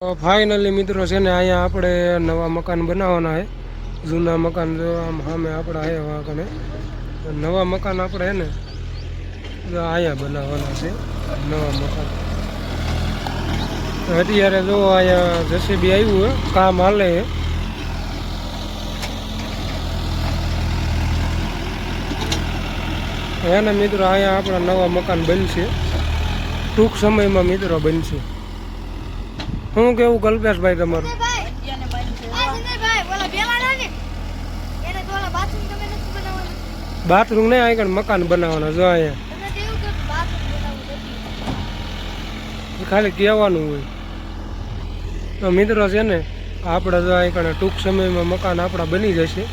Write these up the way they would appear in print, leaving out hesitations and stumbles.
Finally મિત્રો છે ને અહીંયા આપણે નવા મકાન બનાવવાના છે. જૂના મકાન જો આમ સામે આપણા છે વાંકણે નવા મકાન આપણે છે ને અહીંયા બનાવવાના છે નવા મકાન. અત્યારે જો અહીંયા જેસીબી આવ્યું હોય કામ હાલે છે એને મિત્રો અહીંયા આપણા નવા મકાન બનશે ટૂંક સમયમાં મિત્રો બનશે. શું કેવું કલ્પેશભાઈ તમારું? બાથરૂમ નહીં આગળ મકાન બનાવવાના જો અહીંયા ખાલી કહેવાનું હોય તો મિત્રો છે ને આપણે જો આગળ ટૂંક સમયમાં મકાન આપણા બની જશે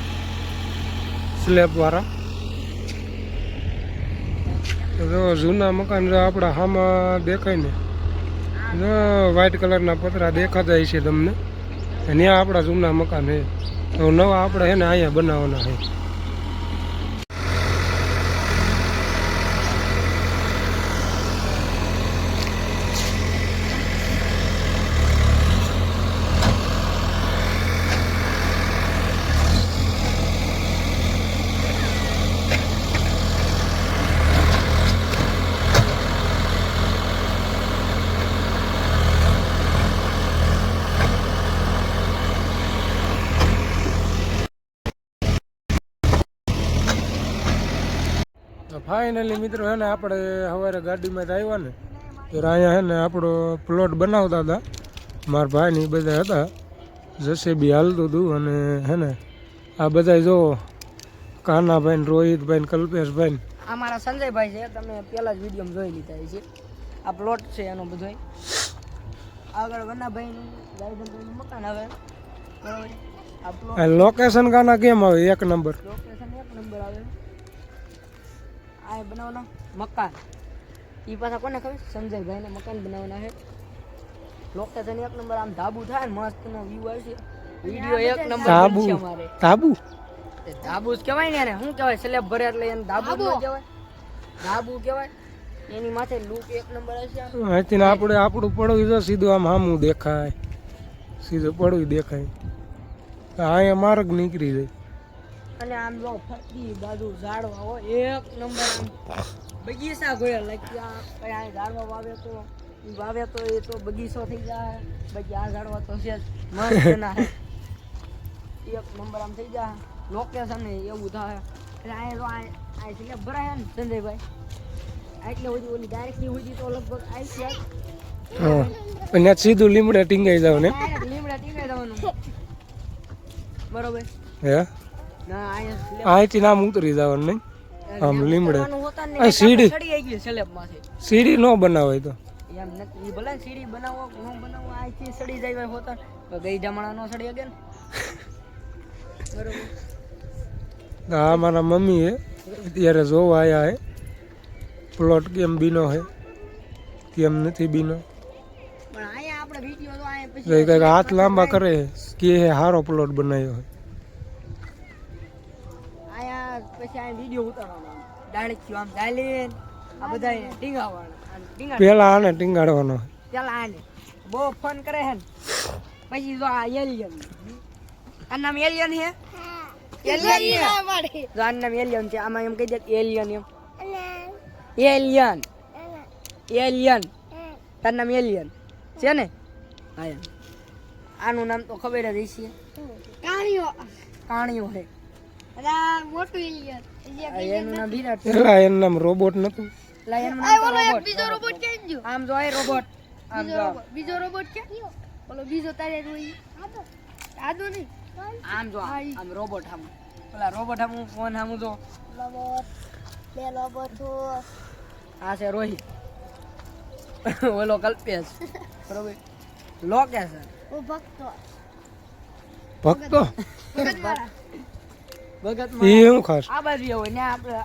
સ્લેબ વાળા. જો જૂના મકાન જો આપણા હામાં દેખાય ને જો વ્હાઈટ કલરના પતરા દેખાતા છે તમને ત્યાં આપણા જૂના મકાન છે તો નવા આપણે છે ને અહીંયા બનાવવાના છે. ફાઇનલી મિત્રો હે ને આપણે સવારે ગાડીમાં જ આવ્યા ને ત્યારે અહીંયા હે ને આપણો પ્લોટ બનાવતા હતા મારા ભાઈ ને બધા હતા જેસીબી હાલતું હતું અને હે ને આ બધા જો કાનાભાઈ રોહિતભાઈ કલ્પેશભાઈ અમારા સંજયભાઈ છે. તમે પહેલા જ વિડીયોમાં જોઈ લીધા છે. આ પ્લોટ છે એનો બધો આગળ વનાભાઈનું ગાયધનભાઈનું મકાન આવે બરાબર. આ પ્લોટ લોકેશન કાના કેમ આવે? એક નંબર લોકેશન એક નંબર આવે. આ બનાવવાના મકાન એ પાછા કોને ખબર? સંજયભાઈને મકાન બનાવવાના છે. લોકેશન એક નંબર આમ ધાબુ થાય ને મસ્ત નો વ્યૂ આવશે. વિડીયો એક નંબર ધાબુ છે અમારે. ધાબુ ધાબુ જ કહેવાય ને એને શું કહેવાય? સ્લેબ ભરે એટલે એને ધાબુ ન કહેવાય, ધાબુ કહેવાય. એની માથે લુક એક નંબર હશે. અહીંથી આપણે આપણું પડવું જો સીધું આમ સામું દેખાય, સીધું પડવું દેખાય. અહીંયા માર્ગ નીકળી જાય અને આમ જો ફરતી બાજુ ઝાડવા હોય એક નંબર આમ બગીચા ગોયા લાગી. આ ઝાડવા વાવે તો એ તો બગીચો થઈ જાય. બાકી આ ઝાડવા તો છે મસ્ત ના એક નંબર આમ થઈ જાય. લોકેશન ને એવું થાય એટલે આ સ્લેબ ભરાય ને સંજયભાઈ એટલે ઓલી ડાયરેક્ટલી હોય તો લગભગ હા સીધું લીમડે ટીંગાઈ જાવ ને લીમડા ટીંગાઈ જવાનું બરોબર હે. અહીંથી નામ ઉતરી જવાનું નહીં આમ લીમડે. સીડી ન બનાવાય તો એમ નથી ભલે સીડી બનાવો ન બનાવો અહીંથી સડી જાય હોતા ગઈ જમણા નો સડી ગયા બરોબર. હા મારા મમ્મી હે અત્યારે જોવા આવ્યા હે પ્લોટ કેમ બીનો હે કેમ નથી બીનો. પણ અહીંયા આપણે વિડિયો તો અહીંયા પછી કંઈક હાથ લાંબા કરે કે સારો પ્લોટ બનાવ્યો હોય. પછી આ વિડિયો ઉતારવાનો ડાયરેક્ટ આમ ચાલીને આ બધા ટીંગાવાના પેલા આને ટીંગાડવાનો પેલા આને બહુ ફોન કરે છે પછી જો આ એલિયન આ નામ એલિયન છે. એલિયન જો આ નામ એલિયન છે. આમાં એમ કહી દે એલિયન એમ એલિયન એલિયન તાર નામ એલિયન છે ને? હા આનું નામ તો ખબર જ હશે. કાણિયો કાણિયો છે. મોટું એલિયન એનું નામ વિરાટ. એનું નામ રોબોટ નતું. બીજો રોબોટ કેમ ગયો? આમ જો આ રોબોટ આમ જો બીજો રોબોટ કે ઓલો બીજો તારે જોઈ આદો નહીં આમ જો આમ રોબોટ આમ ઓલા રોબોટ આમ ફોન આમ જો રોબોટ લે રોબોટ આ છે રોહિત ઓલો કલ્પેશ બરોબર. લોકેશન ઓ ભક્તો ભક્તો ભગત એ હું ખાસ આ બાજુ હોય ને આપણે